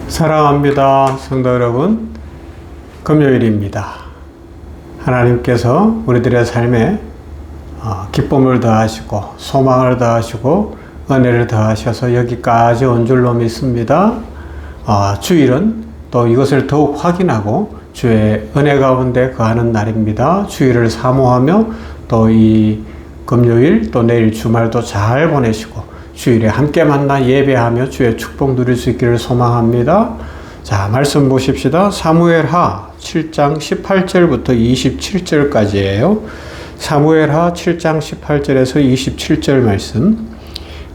사랑합니다. 성도 여러분, 금요일입니다. 하나님께서 우리들의 삶에 기쁨을 더하시고 소망을 더하시고 은혜를 더하셔서 여기까지 온 줄로 믿습니다. 주일은 또 이것을 더욱 확인하고 주의 은혜 가운데 거하는 날입니다. 주일을 사모하며 또 이 금요일 또 내일 주말도 잘 보내시고 주일에 함께 만나 예배하며 주의 축복 누릴 수 있기를 소망합니다. 자, 말씀 보십시다. 사무엘하 7장 18절부터 27절까지예요. 사무엘하 7장 18절에서 27절 말씀.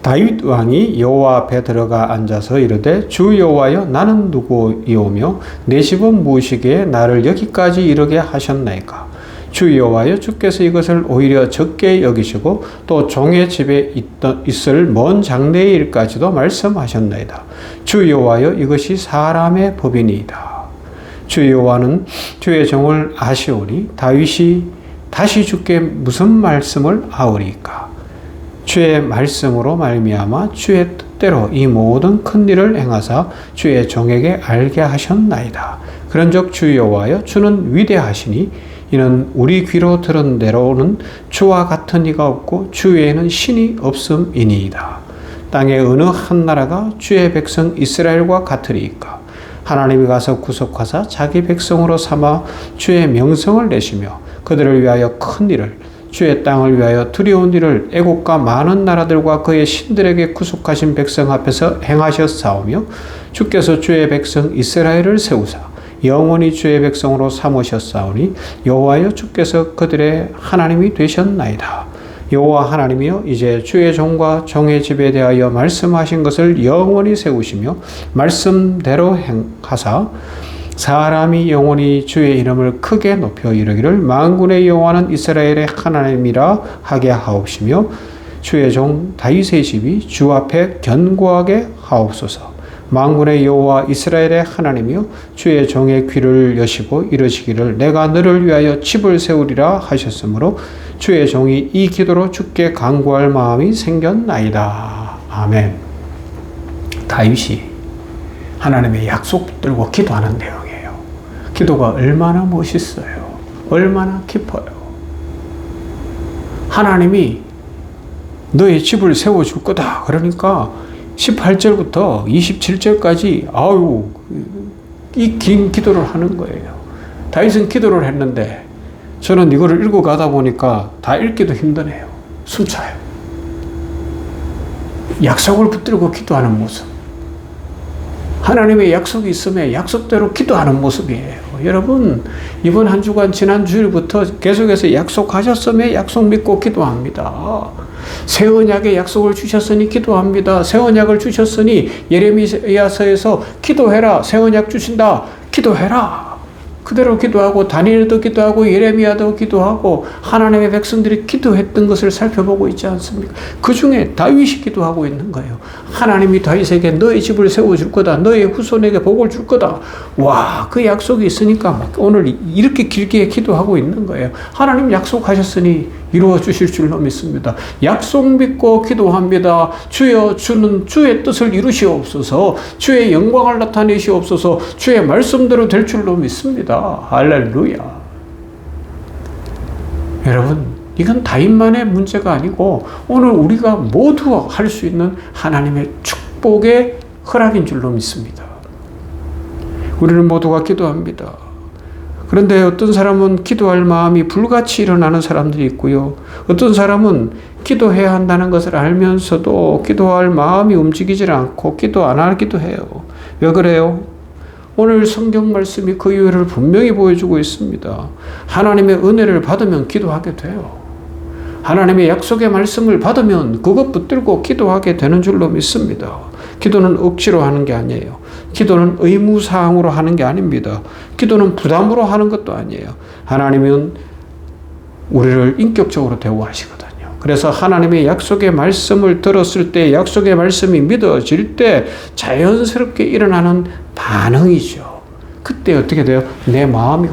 다윗 왕이 여호와 앞에 들어가 앉아서 이르되 주 여호와여 나는 누구이오며 내 집은 무엇이기에 나를 여기까지 이르게 하셨나이까. 주 여호와여 주께서 이것을 오히려 적게 여기시고 또 종의 집에 있을 먼 장래의 일까지도 말씀하셨나이다. 주 여호와여 이것이 사람의 법이니이다. 주 여호와는 주의 종을 아시오니 다윗이 다시 주께 무슨 말씀을 아우리까. 주의 말씀으로 말미암아 주의 뜻대로 이 모든 큰 일을 행하사 주의 종에게 알게 하셨나이다. 그런즉 주 여호와여 주는 위대하시니 이는 우리 귀로 들은 대로는 주와 같은 이가 없고 주 외에는 신이 없음이니이다. 땅의 어느 한 나라가 주의 백성 이스라엘과 같으리이까. 하나님이 가서 구속하사 자기 백성으로 삼아 주의 명성을 내시며 그들을 위하여 큰 일을 주의 땅을 위하여 두려운 일을 애국과 많은 나라들과 그의 신들에게 구속하신 백성 앞에서 행하셨사오며 주께서 주의 백성 이스라엘을 세우사 영원히 주의 백성으로 삼으셨사오니 여호와여 주께서 그들의 하나님이 되셨나이다. 여호와 하나님이여 이제 주의 종과 종의 집에 대하여 말씀하신 것을 영원히 세우시며 말씀대로 행하사 사람이 영원히 주의 이름을 크게 높여 이르기를 만군의 여호와는 이스라엘의 하나님이라 하게 하옵시며 주의 종 다윗의 집이 주 앞에 견고하게 하옵소서. 만군의 여호와 이스라엘의 하나님이여 주의 종의 귀를 여시고 이르시기를 내가 너를 위하여 집을 세우리라 하셨으므로 주의 종이 이 기도로 주께 간구할 마음이 생겼나이다. 아멘. 다윗이 하나님의 약속 붙들고 기도하는 내용이에요. 기도가 얼마나 멋있어요. 얼마나 깊어요. 하나님이 너의 집을 세워줄 거다. 그러니까 18절부터 27절까지 이 긴 기도를 하는 거예요. 다윗은 기도를 했는데 저는 이거를 읽고 가다 보니까 다 읽기도 힘드네요. 숨차요. 약속을 붙들고 기도하는 모습. 하나님의 약속이 있으면 약속대로 기도하는 모습이에요. 여러분, 이번 한 주간 지난 주일부터 계속해서 약속하셨으면 약속 믿고 기도합니다. 새 언약의 약속을 주셨으니 기도합니다. 새 언약을 주셨으니 예레미야서에서 기도해라. 새 언약 주신다. 기도해라. 그대로 기도하고 다니엘도 기도하고 예레미야도 기도하고 하나님의 백성들이 기도했던 것을 살펴보고 있지 않습니까? 그 중에 다윗이 기도하고 있는 거예요. 하나님이 다윗에게 너의 집을 세워줄 거다. 너의 후손에게 복을 줄 거다. 와, 그 약속이 있으니까 오늘 이렇게 길게 기도하고 있는 거예요. 하나님 약속하셨으니 이루어 주실 줄로 믿습니다. 약속 믿고 기도합니다. 주여 주는 주의 뜻을 이루시옵소서. 주의 영광을 나타내시옵소서. 주의 말씀대로 될 줄로 믿습니다. 할렐루야. 여러분, 이건 다윗만의 문제가 아니고 오늘 우리가 모두 할 수 있는 하나님의 축복의 허락인 줄로 믿습니다. 우리는 모두가 기도합니다. 그런데 어떤 사람은 기도할 마음이 불같이 일어나는 사람들이 있고요. 어떤 사람은 기도해야 한다는 것을 알면서도 기도할 마음이 움직이질 않고 기도 안 하기도 해요. 왜 그래요? 오늘 성경 말씀이 그 이유를 분명히 보여주고 있습니다. 하나님의 은혜를 받으면 기도하게 돼요. 하나님의 약속의 말씀을 받으면 그것 붙들고 기도하게 되는 줄로 믿습니다. 기도는 억지로 하는 게 아니에요. 기도는 의무사항으로 하는 게 아닙니다. 기도는 부담으로 하는 것도 아니에요. 하나님은 우리를 인격적으로 대우하시거든요. 그래서 하나님의 약속의 말씀을 들었을 때 약속의 말씀이 믿어질 때 자연스럽게 일어나는 반응이죠. 그때 어떻게 돼요? 내 마음이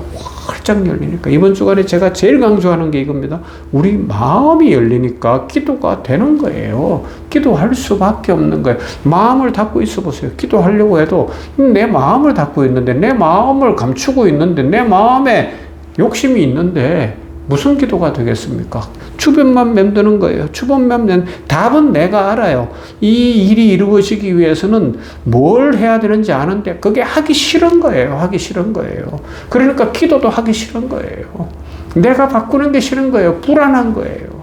활짝 열리니까 이번 주간에 제가 제일 강조하는 게 이겁니다. 우리 마음이 열리니까 기도가 되는 거예요. 기도할 수밖에 없는 거예요. 마음을 닫고 있어 보세요. 기도하려고 해도 내 마음을 닫고 있는데, 내 마음을 감추고 있는데, 내 마음에 욕심이 있는데 무슨 기도가 되겠습니까? 주변만 맴드는 거예요. 주변만 맴드는, 답은 내가 알아요. 이 일이 이루어지기 위해서는 뭘 해야 되는지 아는데 그게 하기 싫은 거예요. 하기 싫은 거예요. 그러니까 기도도 하기 싫은 거예요. 내가 바꾸는 게 싫은 거예요. 불안한 거예요.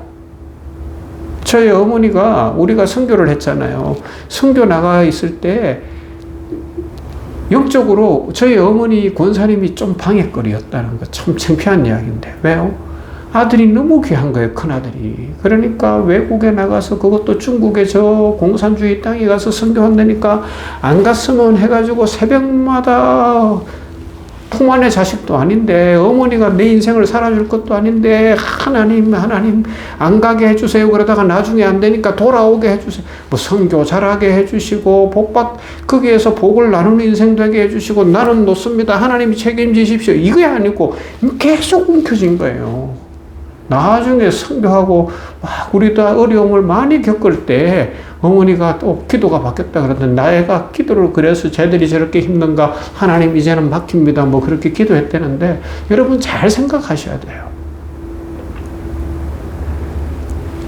저희 어머니가, 우리가 선교를 했잖아요. 선교 나가 있을 때 영적으로 저희 어머니 권사님이 좀 방해거리였다는 거 참 창피한 이야기인데, 왜요? 아들이 너무 귀한 거예요, 큰아들이. 그러니까 외국에 나가서, 그것도 중국의 저 공산주의 땅에 가서 선교한다니까 안 갔으면 해가지고 새벽마다 품 안의 자식도 아닌데, 어머니가 내 인생을 살아줄 것도 아닌데, 하나님 안 가게 해주세요. 그러다가 나중에 안 되니까 돌아오게 해주세요. 뭐 선교 잘하게 해주시고, 거기에서 복을 나누는 인생 되게 해주시고, 나는 놓습니다. 하나님이 책임지십시오. 이게 아니고 계속 움켜진 거예요. 나중에 선교하고 막 우리도 어려움을 많이 겪을 때 어머니가 또 기도가 바뀌었다 그러는데, 나애가 기도를 그래서 쟤들이 저렇게 힘든가, 하나님 이제는 막힙니다, 뭐 그렇게 기도했다는데, 여러분 잘 생각하셔야 돼요.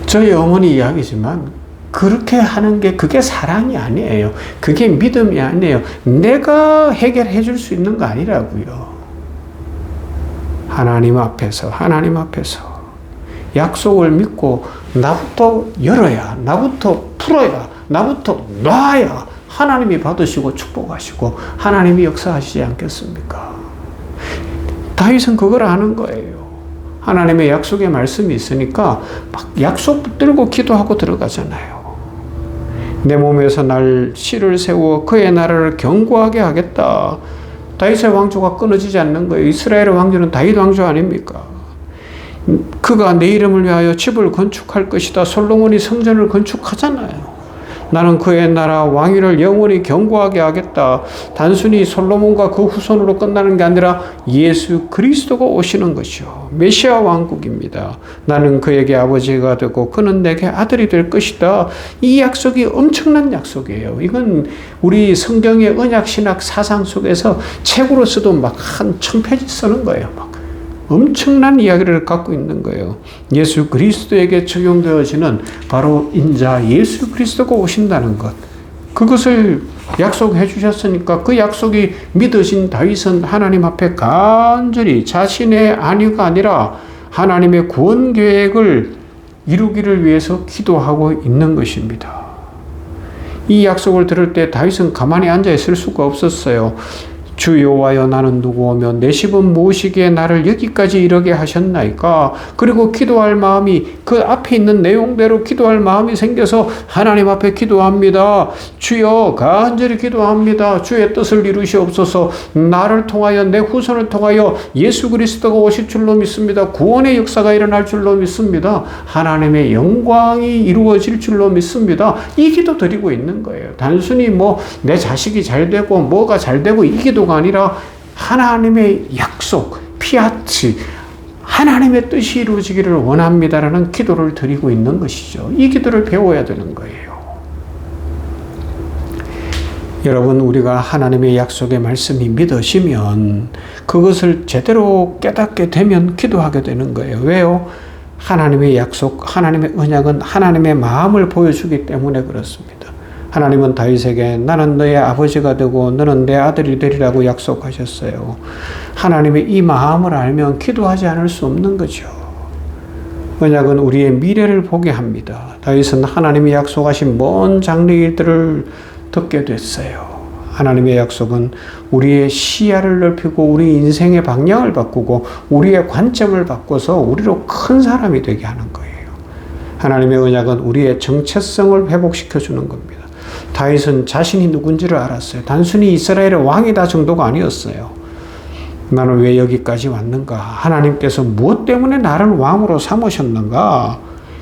저희 어머니 이야기지만 그렇게 하는 게, 그게 사랑이 아니에요. 그게 믿음이 아니에요. 내가 해결해 줄 수 있는 거 아니라고요. 하나님 앞에서 약속을 믿고 나부터 열어야, 나부터 풀어야, 나부터 놔야 하나님이 받으시고 축복하시고 하나님이 역사하시지 않겠습니까? 다윗은 그걸 아는 거예요. 하나님의 약속의 말씀이 있으니까 막 약속 붙들고 기도하고 들어가잖아요. 내 몸에서 날 씨를 세워 그의 나라를 견고하게 하겠다. 다윗의 왕조가 끊어지지 않는 거예요. 이스라엘의 왕조는 다윗 왕조 아닙니까? 그가 내 이름을 위하여 집을 건축할 것이다. 솔로몬이 성전을 건축하잖아요. 나는 그의 나라 왕위를 영원히 견고하게 하겠다. 단순히 솔로몬과 그 후손으로 끝나는 게 아니라 예수 그리스도가 오시는 것이요, 메시아 왕국입니다. 나는 그에게 아버지가 되고 그는 내게 아들이 될 것이다. 이 약속이 엄청난 약속이에요. 이건 우리 성경의 언약신학 사상 속에서 책으로서도 막 한 1000페이지 쓰는 거예요. 막 엄청난 이야기를 갖고 있는 거예요. 예수 그리스도에게 적용되어지는 바로 인자 예수 그리스도가 오신다는 것, 그것을 약속해 주셨으니까 그 약속이 믿으신 다윗은 하나님 앞에 간절히 자신의 안위가 아니라 하나님의 구원 계획을 이루기를 위해서 기도하고 있는 것입니다. 이 약속을 들을 때 다윗은 가만히 앉아 있을 수가 없었어요. 주 여호와여, 나는 누구오며 내 집은 무엇이기에 나를 여기까지 이르게 하셨나이까? 그리고 기도할 마음이, 그 앞에 있는 내용대로 기도할 마음이 생겨서 하나님 앞에 기도합니다. 주여, 간절히 기도합니다. 주의 뜻을 이루시옵소서. 나를 통하여, 내 후손을 통하여 예수 그리스도가 오실 줄로 믿습니다. 구원의 역사가 일어날 줄로 믿습니다. 하나님의 영광이 이루어질 줄로 믿습니다. 이 기도 드리고 있는 거예요. 단순히 뭐 내 자식이 잘 되고 뭐가 잘 되고 이 기도가 아니라 하나님의 약속, 피아트, 하나님의 뜻이 이루어지기를 원합니다라는 기도를 드리고 있는 것이죠. 이 기도를 배워야 되는 거예요. 여러분, 우리가 하나님의 약속의 말씀이 믿어지면 그것을 제대로 깨닫게 되면 기도하게 되는 거예요. 왜요? 하나님의 약속, 하나님의 언약은 하나님의 마음을 보여주기 때문에 그렇습니다. 하나님은 다윗에게 나는 너의 아버지가 되고 너는 내 아들이 되리라고 약속하셨어요. 하나님의 이 마음을 알면 기도하지 않을 수 없는 거죠. 언약은 우리의 미래를 보게 합니다. 다윗은 하나님이 약속하신 먼 장래일들을 듣게 됐어요. 하나님의 약속은 우리의 시야를 넓히고 우리 인생의 방향을 바꾸고 우리의 관점을 바꿔서 우리로 큰 사람이 되게 하는 거예요. 하나님의 언약은 우리의 정체성을 회복시켜주는 겁니다. 다윗은 자신이 누군지를 알았어요. 단순히 이스라엘의 왕이다 정도가 아니었어요. 나는 왜 여기까지 왔는가? 하나님께서 무엇 때문에 나를 왕으로 삼으셨는가?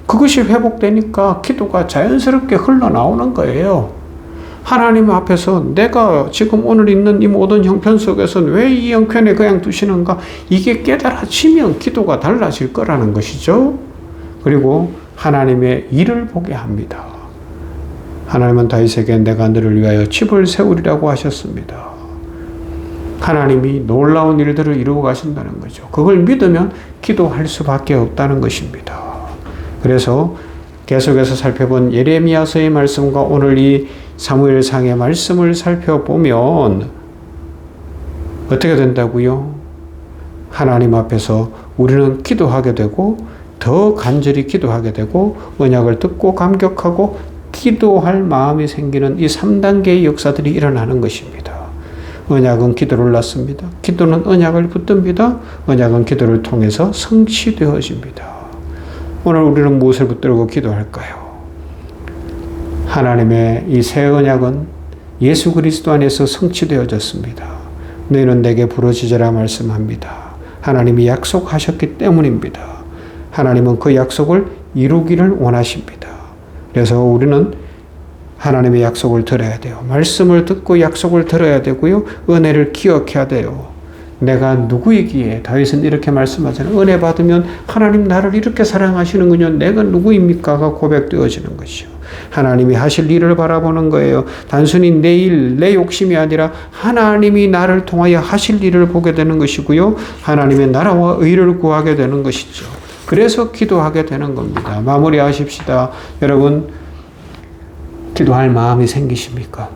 그것이 회복되니까 기도가 자연스럽게 흘러나오는 거예요. 하나님 앞에서 내가 지금 오늘 있는 이 모든 형편 속에서는 왜 이 형편에 그냥 두시는가? 이게 깨달아지면 기도가 달라질 거라는 것이죠. 그리고 하나님의 일을 보게 합니다. 하나님은 다윗에게 내가 너를 위하여 집을 세우리라고 하셨습니다. 하나님이 놀라운 일들을 이루어 가신다는 거죠. 그걸 믿으면 기도할 수밖에 없다는 것입니다. 그래서 계속해서 살펴본 예레미야서의 말씀과 오늘 이 사무엘상의 말씀을 살펴보면 어떻게 된다고요? 하나님 앞에서 우리는 기도하게 되고 더 간절히 기도하게 되고 언약을 듣고 감격하고 기도할 마음이 생기는 이 3단계의 역사들이 일어나는 것입니다. 언약은 기도를 낳습니다. 기도는 언약을 붙듭니다. 언약은 기도를 통해서 성취되어집니다. 오늘 우리는 무엇을 붙들고 기도할까요? 하나님의 이 새 언약은 예수 그리스도 안에서 성취되어졌습니다. 너희는 내게 부르짖으라 말씀합니다. 하나님이 약속하셨기 때문입니다. 하나님은 그 약속을 이루기를 원하십니다. 그래서 우리는 하나님의 약속을 들어야 돼요. 말씀을 듣고 약속을 들어야 되고요. 은혜를 기억해야 돼요. 내가 누구이기에 다윗은 이렇게 말씀하잖아요. 은혜 받으면 하나님 나를 이렇게 사랑하시는군요. 내가 누구입니까가 고백되어지는 것이죠. 하나님이 하실 일을 바라보는 거예요. 단순히 내 일, 내 욕심이 아니라 하나님이 나를 통하여 하실 일을 보게 되는 것이고요. 하나님의 나라와 의를 구하게 되는 것이죠. 그래서 기도하게 되는 겁니다. 마무리하십시다. 여러분, 기도할 마음이 생기십니까?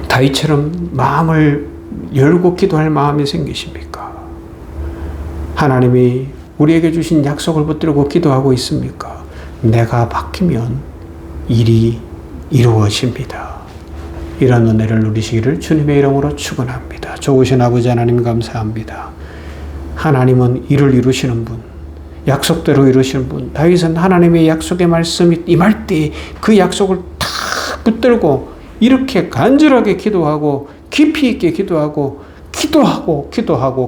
다윗처럼 마음을 열고 기도할 마음이 생기십니까? 하나님이 우리에게 주신 약속을 붙들고 기도하고 있습니까? 내가 바뀌면 일이 이루어집니다. 이런 은혜를 누리시기를 주님의 이름으로 축원합니다. 좋으신 아버지 하나님 감사합니다. 하나님은 일을 이루시는 분, 약속대로 이루시는 분. 다윗은 하나님의 약속의 말씀이 임할 때 그 약속을 탁 붙들고 이렇게 간절하게 기도하고 깊이 있게 기도하고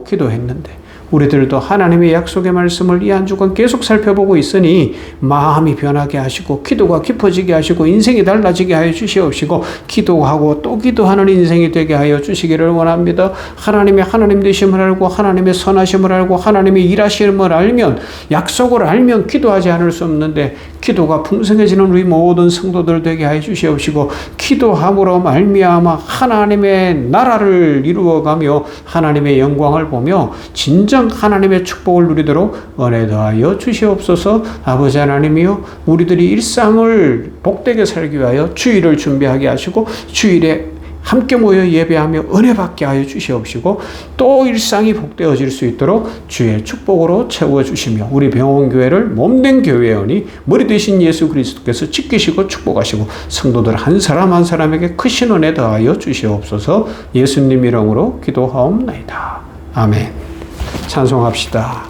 기도했는데 우리들도 하나님의 약속의 말씀을 이 한 주간 계속 살펴보고 있으니 마음이 변하게 하시고 기도가 깊어지게 하시고 인생이 달라지게 하여 주시옵시고 기도하고 또 기도하는 인생이 되게 하여 주시기를 원합니다. 하나님의 하나님 되심을 알고 하나님의 선하심을 알고 하나님의 일하심을 알면 약속을 알면 기도하지 않을 수 없는데 기도가 풍성해지는 우리 모든 성도들 되게 하여 주시옵시고 기도함으로 말미암아 하나님의 나라를 이루어가며 하나님의 영광을 보며 진정 하나님의 축복을 누리도록 은혜 더하여 주시옵소서. 아버지 하나님이여, 우리들이 일상을 복되게 살기 위하여 주일을 준비하게 하시고 주일에 함께 모여 예배하며 은혜 받게 하여 주시옵시고 또 일상이 복되어질 수 있도록 주의 축복으로 채워주시며 우리 병원교회를 몸된 교회원이 머리 되신 예수 그리스도께서 지키시고 축복하시고 성도들 한 사람 한 사람에게 크신 은혜 더하여 주시옵소서. 예수님 이름으로 기도하옵나이다. 아멘. 찬송합시다.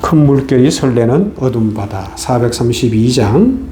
큰 물결이 설레는 어둠 바다 432장